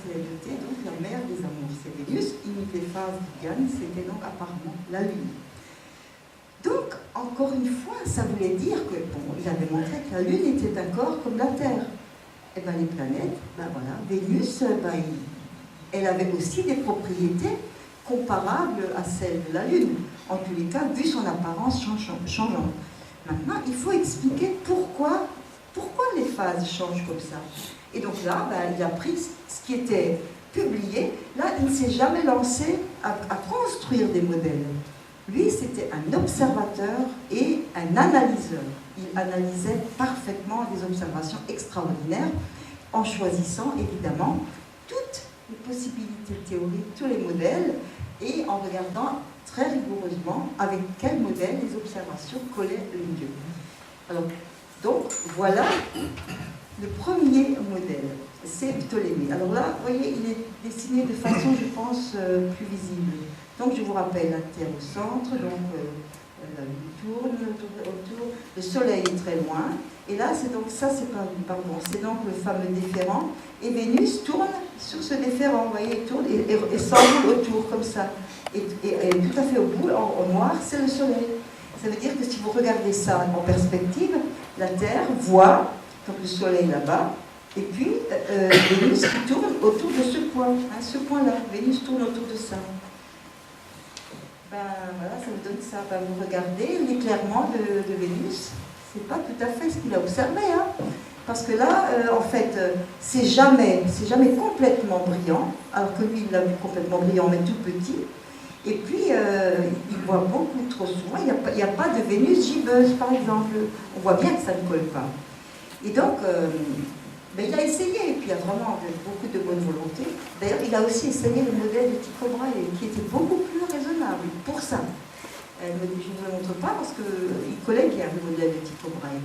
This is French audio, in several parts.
était notée donc la mère des amours, c'est Vénus. Unique des phases qui gagnent, c'était donc apparemment la Lune. Donc, encore une fois, ça voulait dire que, bon, il avait montré que la Lune était un corps comme la Terre. Et bien les planètes, ben voilà, Vénus, ben, elle avait aussi des propriétés comparables à celles de la Lune, en tous les cas, vu son apparence changeante. Maintenant, il faut expliquer pourquoi les phases changent comme ça. Et donc là, ben, il a pris ce qui était publié. Là, il ne s'est jamais lancé à construire des modèles. Lui, c'était un observateur et un analyseur. Il analysait parfaitement des observations extraordinaires en choisissant évidemment toutes les possibilités théoriques, tous les modèles, et en regardant très rigoureusement avec quel modèle les observations collaient le mieux. Alors, donc, voilà le premier modèle, c'est Ptolémée. Alors là, vous voyez, il est dessiné de façon, je pense, plus visible. Donc, je vous rappelle la Terre au centre, donc la Lune tourne autour, le Soleil est très loin, et là, c'est donc, ça, c'est c'est donc le fameux déférent, et Vénus tourne sur ce déférent, vous voyez, il tourne et s'enroule autour, comme ça. Et tout à fait au bout, en noir, c'est le Soleil. Ça veut dire que si vous regardez ça en perspective, la Terre voit donc le Soleil là-bas, et puis Vénus qui tourne autour de ce point, hein, ce point-là. Vénus tourne autour de ça. Ben voilà, ça vous donne ça. Ben, vous regardez l'éclairement de Vénus, c'est pas tout à fait ce qu'il a observé, hein, parce que là, en fait, c'est jamais complètement brillant, alors que lui, il l'a vu complètement brillant, mais tout petit. Et puis, il voit beaucoup trop souvent, il n'y a pas de Vénus gibbeuse, par exemple. On voit bien que ça ne colle pas. Et donc, ben, il a essayé, et puis il y a vraiment beaucoup de bonne volonté. D'ailleurs, il a aussi essayé le modèle de Tycho Brahe, qui était beaucoup plus raisonnable pour ça. Je ne vous le montre pas parce qu'il collait bien le modèle de Tycho Brahe.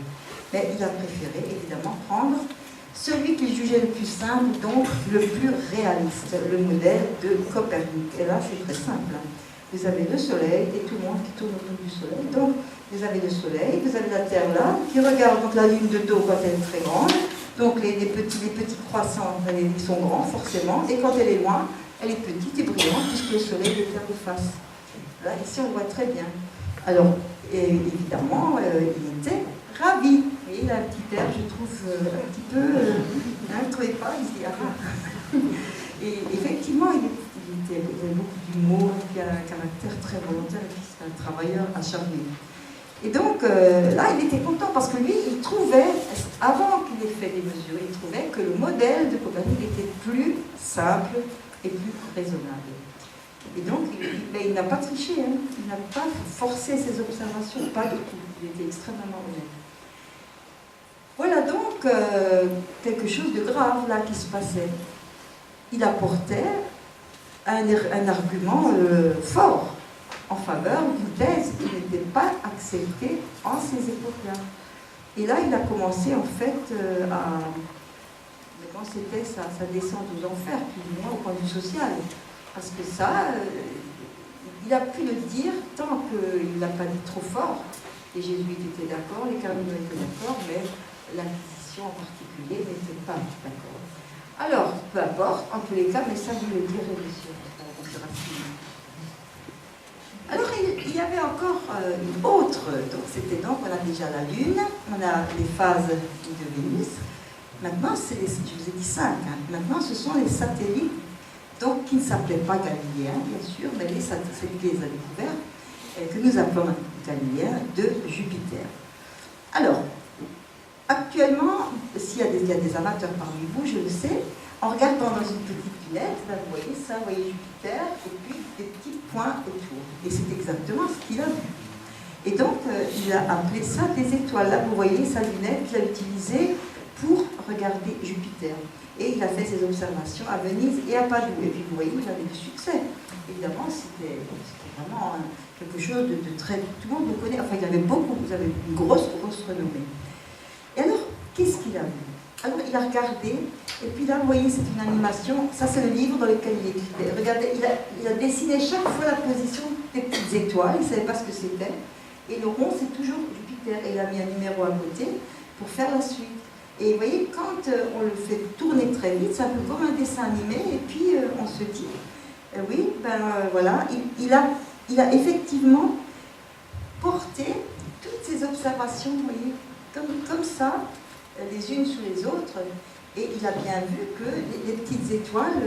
Mais il a préféré, évidemment, prendre celui qu'il jugeait le plus simple, donc le plus réaliste, le modèle de Copernic. Et là, c'est très simple. Vous avez le Soleil et tout le monde qui tourne autour du Soleil. Donc, vous avez le Soleil, vous avez la Terre là, qui regarde donc la Lune de dos quand elle est très grande. Donc, les petits croissants, ils sont grands, forcément. Et quand elle est loin, elle est petite et brillante, puisque le Soleil est de face. Là, ici, on voit très bien. Alors, évidemment, il était ravi. Vous voyez, il a un petit air, je trouve, un petit peu... vous ne trouvez pas ici? Et effectivement, il avait beaucoup d'humour, il a un caractère très volontaire, et puis c'est un travailleur acharné. Et donc, là, il était content, parce que lui, il trouvait, avant qu'il ait fait des mesures, il trouvait que le modèle de Copernic était plus simple et plus raisonnable. Et donc, il n'a pas triché, hein. Il n'a pas forcé ses observations, pas du tout. Il était extrêmement honnête. Voilà donc quelque chose de grave là qui se passait. Il apportait un argument fort en faveur d'une thèse qui n'était pas acceptée en ces époques-là. Et là, il a commencé en fait à... Quand c'était sa descente aux enfers, plus ou moins au point de vue social. Parce que ça, il a pu le dire tant qu'il n'a pas dit trop fort. Les jésuites étaient d'accord, les cardinaux étaient d'accord, mais l'Inquisition en particulier n'était pas d'accord. Alors, peu importe, en tous les cas, mais ça voulait dire révolution. Alors, il y avait encore une autre, donc c'était donc, on a déjà la Lune, on a les phases de Vénus. Maintenant, je vous ai dit 5, hein. Maintenant, ce sont les satellites, donc qui ne s'appelaient pas galiléens, bien sûr, mais les satellites qui les a découverts, que nous appelons galiléens, de Jupiter. Alors, actuellement, s'il y a des amateurs parmi vous, je le sais, en regardant dans une petite lunette, là, vous voyez ça, vous voyez Jupiter, et puis des petits points autour. Et c'est exactement ce qu'il a vu. Et donc, il a appelé ça des étoiles. Là, vous voyez sa lunette qu'il a utilisée pour regarder Jupiter. Et il a fait ses observations à Venise et à Padoue. Et puis, vous voyez, il avait du succès. Évidemment, c'était vraiment quelque chose de très... Tout le monde le connaît. Enfin, il y avait beaucoup, vous avez une grosse renommée. Et alors, qu'est-ce qu'il a vu? Alors, il a regardé, et puis là, vous voyez, c'est une animation. Ça, c'est le livre dans lequel il écrivait. Regardez, il a dessiné chaque fois la position des petites étoiles. Il ne savait pas ce que c'était. Et le rond, c'est toujours Jupiter. Et il a mis un numéro à côté pour faire la suite. Et vous voyez, quand on le fait tourner très vite, c'est un peu comme un dessin animé, et puis on se dit, oui, ben voilà, il a effectivement porté toutes ces observations, vous voyez, comme ça, les unes sur les autres, et il a bien vu que les petites étoiles,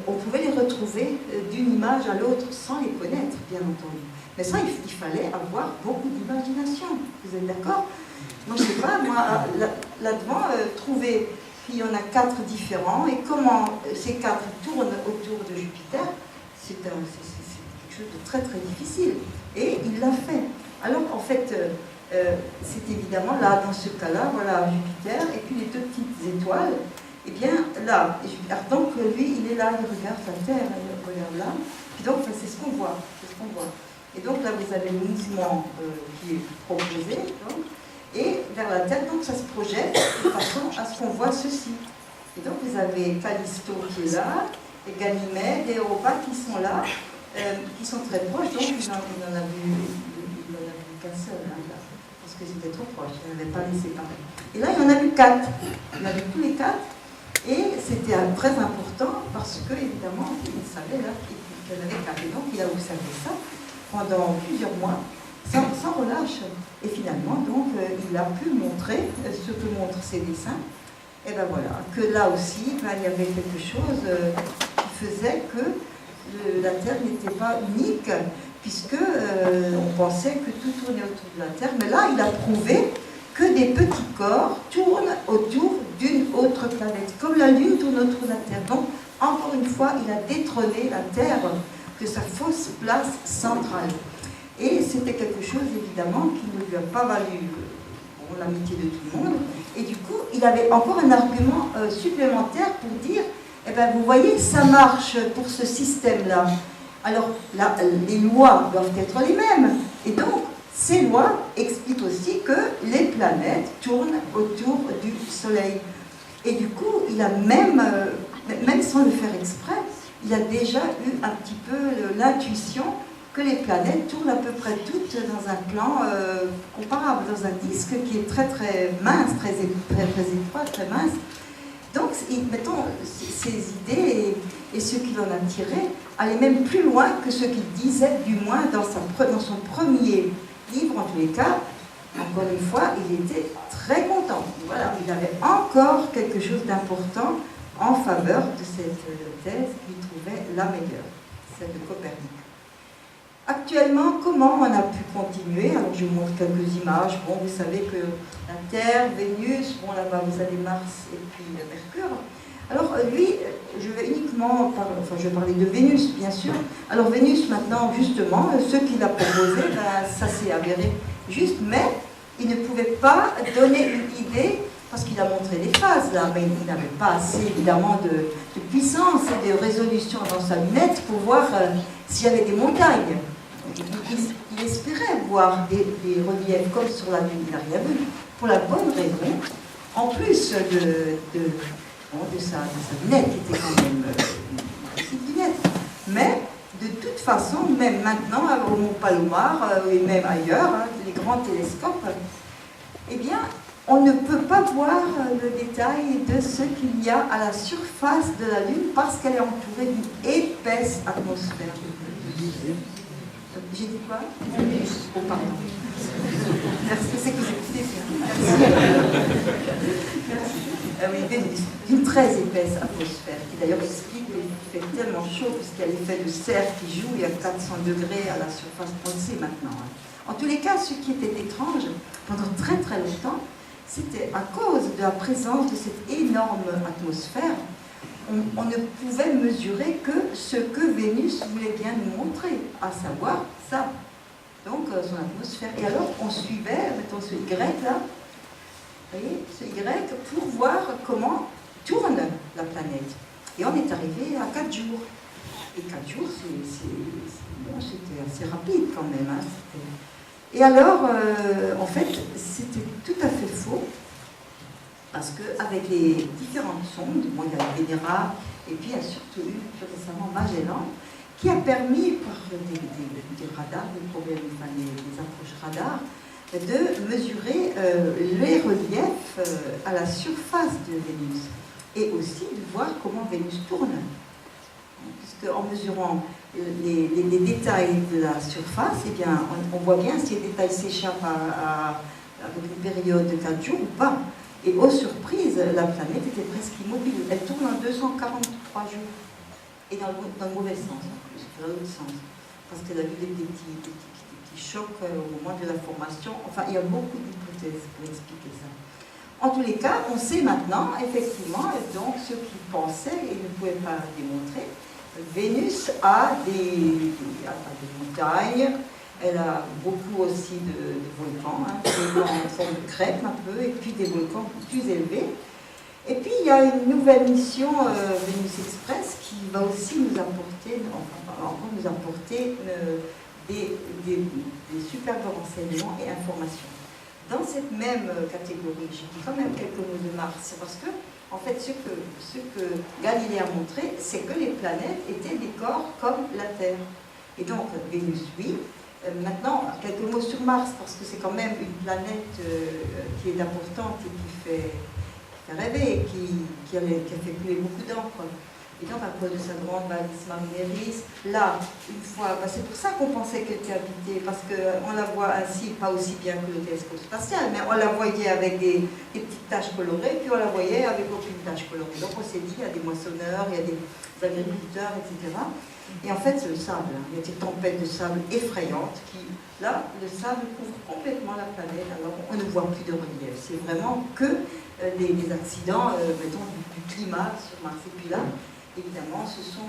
on pouvait les retrouver d'une image à l'autre sans les connaître, bien entendu. Mais ça, il fallait avoir beaucoup d'imagination, vous êtes d'accord? Moi, je ne sais pas, là-devant, trouver qu'il y en a 4 différents, et comment ces 4 tournent autour de Jupiter, c'est quelque chose de très très difficile. Et il l'a fait. Alors, en fait, c'est évidemment là, dans ce cas-là, voilà, Jupiter, et puis les 2 petites étoiles, et bien là, donc lui, il est là, il regarde la Terre, il regarde là, puis donc, c'est ce qu'on voit, Et donc là, vous avez le mouvement qui est proposé, donc, et vers la Terre, donc ça se projette de façon à ce qu'on voit ceci. Et donc vous avez Callisto qui est là, et Ganymède et Europa qui sont là, qui sont très proches, donc il n'en a vu qu'un seul, là, parce que c'était trop proche, il n'avait pas les séparés. Et là, il y en a vu 4, il y en avait tous les 4, et c'était très important, parce que, évidemment, il savait là qu'il y en avait 4, et donc il a observé ça pendant plusieurs mois, sans relâche. Et finalement, donc, il a pu montrer ce que montrent ces dessins. Et ben voilà, que là aussi, il y avait quelque chose qui faisait que la Terre n'était pas unique, puisque on pensait que tout tournait autour de la Terre. Mais là, il a prouvé que des petits corps tournent autour d'une autre planète, comme la Lune tourne autour de la Terre. Donc, encore une fois, il a détrôné la Terre de sa fausse place centrale. Et c'était quelque chose, évidemment, qui ne lui a pas valu l'amitié de tout le monde. Et du coup, il avait encore un argument supplémentaire pour dire, eh bien, vous voyez, ça marche pour ce système-là. Alors, là, les lois doivent être les mêmes. Et donc, ces lois expliquent aussi que les planètes tournent autour du Soleil. Et du coup, il a même sans le faire exprès, il a déjà eu un petit peu l'intuition que les planètes tournent à peu près toutes dans un plan comparable, dans un disque qui est très très mince, très étroit, très mince. Donc, mettons, ces idées et ce qu'il en a tiré allaient même plus loin que ce qu'il disait, du moins dans son premier livre, en tous les cas. Encore une fois, il était très content. Voilà, il avait encore quelque chose d'important en faveur de cette thèse qu'il trouvait la meilleure, celle de Copernic. Actuellement, comment on a pu continuer? Alors, je vous montre quelques images. Bon, vous savez que la Terre, Vénus, bon, là-bas, vous avez Mars et puis Mercure. Alors, lui, je vais uniquement je vais parler de Vénus, bien sûr. Alors, Vénus, maintenant, justement, ce qu'il a proposé, ça s'est avéré juste, mais il ne pouvait pas donner une idée, parce qu'il a montré des phases, là, mais il n'avait pas assez, évidemment, de puissance et de résolution dans sa lunette pour voir s'il y avait des montagnes. Il espérait voir des reliefs comme sur la Lune, il n'a rien vu, pour la bonne raison, en plus de sa lunette, qui était quand même une petite lunette. Mais, de toute façon, même maintenant, au Mont Palomar, et même ailleurs, les grands télescopes, eh bien, on ne peut pas voir le détail de ce qu'il y a à la surface de la Lune parce qu'elle est entourée d'une épaisse atmosphère. J'ai dit quoi? Oh, pardon. Merci, c'est que vous écoutez bien. Merci. Oui, Vénus, une très épaisse atmosphère, qui d'ailleurs explique qu'il fait tellement chaud, puisqu'il y a l'effet de serre qui joue, il y a 400 degrés à la surface, on le sait maintenant. En tous les cas, ce qui était étrange, pendant très très longtemps, c'était à cause de la présence de cette énorme atmosphère, on ne pouvait mesurer que ce que Vénus voulait bien nous montrer, à savoir ça, donc son atmosphère. Et alors on suivait, mettons ce Y là, vous voyez, ce Y, pour voir comment tourne la planète. Et on est arrivé à 4 jours. Et 4 jours, c'était assez rapide quand même. Hein, et alors, en fait, c'était tout à fait faux. Parce qu'avec les différentes sondes, bon, il y a la Vénéra, et puis il y a surtout eu plus récemment Magellan, qui a permis, par des radars, des approches radars, de mesurer les reliefs à la surface de Vénus et aussi de voir comment Vénus tourne. Puisque en mesurant les détails de la surface, eh bien, on voit bien si les détails s'échappent avec une période de 4 jours ou pas. Et aux surprises, la planète était presque immobile. Elle tourne en 243 jours. Et dans le mauvais sens, en plus, dans l'autre sens. Parce qu'elle a eu des petits chocs au moment de la formation. Enfin, il y a beaucoup d'hypothèses pour expliquer ça. En tous les cas, on sait maintenant, effectivement, donc ceux qui pensaient et ne pouvaient pas démontrer, Vénus a des montagnes, elle a beaucoup aussi de volcans, des volcans en forme de crêpe un peu, et puis des volcans plus élevés. Et puis il y a une nouvelle mission Vénus Express qui va aussi nous apporter, des superbes renseignements et informations. Dans cette même catégorie, je dis quand même quelques mots de Mars, parce que en fait, ce que Galilée a montré, c'est que les planètes étaient des corps comme la Terre. Et donc, Vénus, oui. Maintenant, quelques mots sur Mars, parce que c'est quand même une planète qui est importante et qui fait rêver, qui a fait couler beaucoup d'encre. Et donc, à cause de sa grande balise Marineris, là, une fois, c'est pour ça qu'on pensait qu'elle était habitée, parce qu'on la voit ainsi, pas aussi bien que le télescope spatial, mais on la voyait avec des petites taches colorées, puis on la voyait avec aucune tache colorée. Donc on s'est dit, il y a des moissonneurs, il y a des agriculteurs, etc. Et en fait, c'est le sable. Il y a des tempêtes de sable effrayantes qui, là, le sable couvre complètement la planète, alors on ne voit plus de relief. C'est vraiment que des accidents, mettons, du climat sur Mars. Et puis là, évidemment, ce sont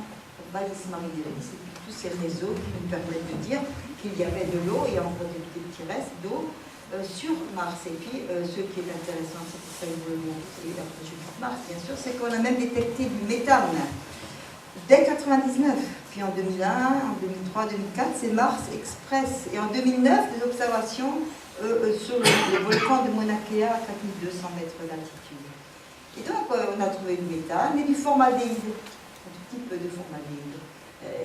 balises Marineris et puis tous ces réseaux qui nous permettent de dire qu'il y avait de l'eau et encore des petits restes d'eau sur Mars. Et puis, ce qui est intéressant, c'est pour ça que je veux le montrer, après je dis Mars, bien sûr, c'est qu'on a même détecté du méthane dès 1999. Puis en 2001, en 2003, 2004, c'est Mars Express. Et en 2009, des observations sur le volcan de Mauna Kea à 4200 mètres d'altitude. Et donc, on a trouvé du méthane et du formaldéhyde, un tout petit peu de formaldéhyde.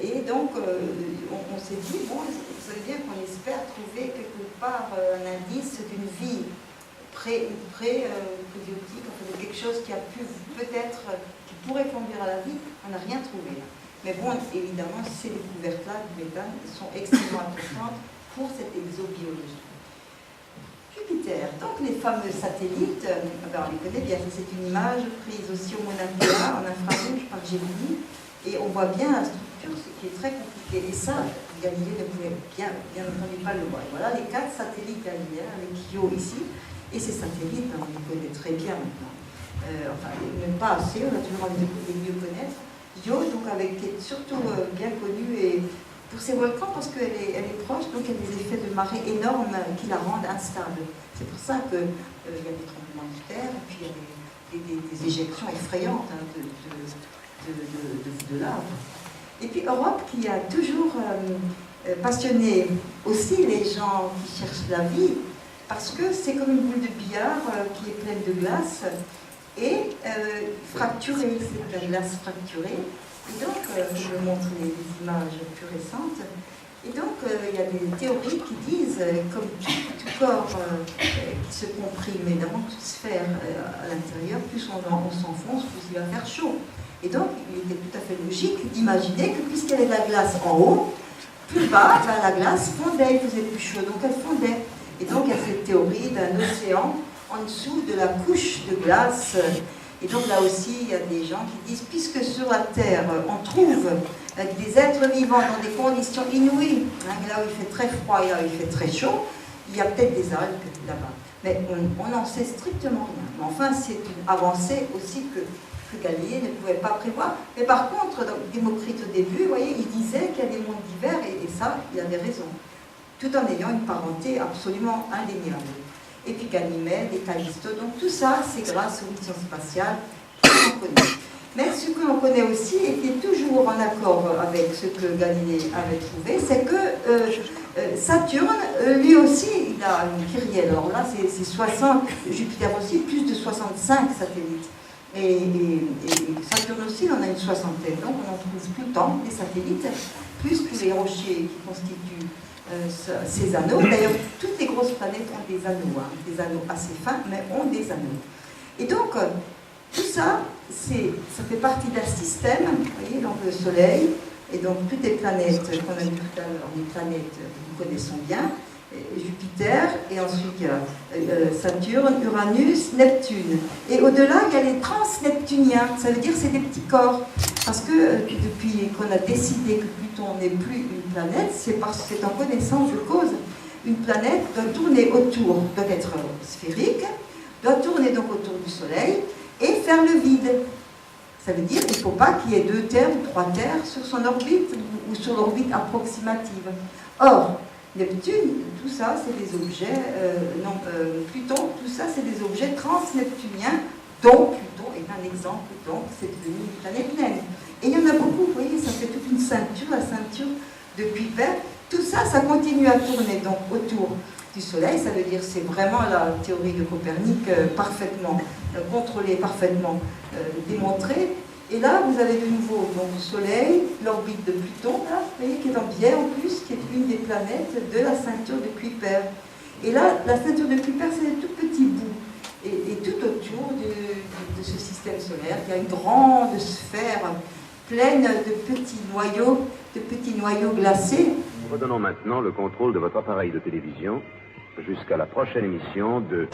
Et donc, on s'est dit, bon, ça veut dire qu'on espère trouver quelque part un indice d'une vie pré-biotique, enfin, quelque chose qui a pu peut-être, qui pourrait conduire à la vie. On n'a rien trouvé. Mais bon, évidemment, ces découvertes-là du méthane sont extrêmement importantes pour cette exobiologie. Jupiter, donc les fameux satellites, on les connaît bien, c'est une image prise aussi au Mauna Kea en infrarouge par Gemini, et on voit bien la structure, ce qui est très compliqué. Et ça, Galilée ne pouvait bien entendu pas le voir. Voilà les 4 satellites galiléens avec Io ici, et ces satellites, on les connaît très bien maintenant. Enfin, même pas assez, on a toujours envie de les mieux connaître. Io, donc, qui est surtout bien connue et pour ces volcans, parce qu'elle est proche, donc il y a des effets de marée énormes qui la rendent instable. C'est pour ça qu'il y a des tremblements de terre, et puis il y a des éjections effrayantes de lave. Et puis Europe, qui a toujours passionné aussi les gens qui cherchent la vie, parce que c'est comme une boule de billard qui est pleine de glace et fracturée, c'est de la glace fracturée. Et donc, je vais montrer les images plus récentes. Et donc, il y a des théories qui disent, comme tout corps qui se comprime, évidemment, toute sphère à l'intérieur, plus on s'enfonce, plus il va faire chaud. Et donc, il était tout à fait logique d'imaginer que puisqu'il y avait de la glace en haut, plus bas, la glace fondait, il faisait plus chaud, donc elle fondait. Et donc, il y a cette théorie d'un océan en dessous de la couche de glace. Et donc là aussi, il y a des gens qui disent, puisque sur la Terre, on trouve des êtres vivants dans des conditions inouïes, là où il fait très froid et là où il fait très chaud, il y a peut-être des algues là-bas. Mais on n'en sait strictement rien. Mais enfin, c'est une avancée aussi que Galilée ne pouvait pas prévoir. Mais par contre, Démocrite au début, vous voyez, il disait qu'il y a des mondes divers, et ça, il avait raison, tout en ayant une parenté absolument indéniable. Et puis Ganymède et Callisto. Donc tout ça, c'est grâce aux missions spatiales qu'on connaît. Mais ce que l'on connaît aussi, et qui est toujours en accord avec ce que Galilée avait trouvé, c'est que Saturne, lui aussi, il a une kyrielle. Alors là, c'est 60, Jupiter aussi, plus de 65 satellites. Et Saturne aussi, on a une soixantaine. Donc on en trouve tout le temps, des satellites, plus que les rochers qui constituent ces anneaux. D'ailleurs, toutes les grosses planètes ont des anneaux assez fins, mais ont des anneaux. Et donc, tout ça, ça fait partie d'un système, vous voyez, donc le Soleil, et donc toutes les planètes qu'on a vues tout à l'heure, les planètes que nous connaissons bien, Jupiter, et ensuite il y a Saturne, Uranus, Neptune. Et au-delà, il y a les transneptuniens, ça veut dire c'est des petits corps. Parce que depuis qu'on a décidé que Pluton n'est plus une planète, c'est parce que c'est en connaissance de cause. Une planète doit tourner autour, doit être sphérique, doit tourner donc autour du Soleil et faire le vide. Ça veut dire qu'il ne faut pas qu'il y ait 2 terres ou 3 terres sur son orbite ou sur l'orbite approximative. Or, Neptune, tout ça, c'est des objets, Pluton, tout ça, c'est des objets transneptuniens, dont Pluton est un exemple, donc c'est devenu une planète naine. Et il y en a beaucoup, vous voyez, ça fait toute une ceinture, la ceinture de Kuiper. Tout ça, ça continue à tourner donc autour du Soleil, ça veut dire c'est vraiment la théorie de Copernic parfaitement contrôlée, parfaitement démontrée. Et là, vous avez de nouveau donc, le Soleil, l'orbite de Pluton, là, vous voyez, qui est en biais en plus, qui est une des planètes de la ceinture de Kuiper. Et là, la ceinture de Kuiper, c'est des tout petits bouts. Et tout autour de ce système solaire, il y a une grande sphère pleine de petits noyaux glacés. Nous redonnons maintenant le contrôle de votre appareil de télévision jusqu'à la prochaine émission de...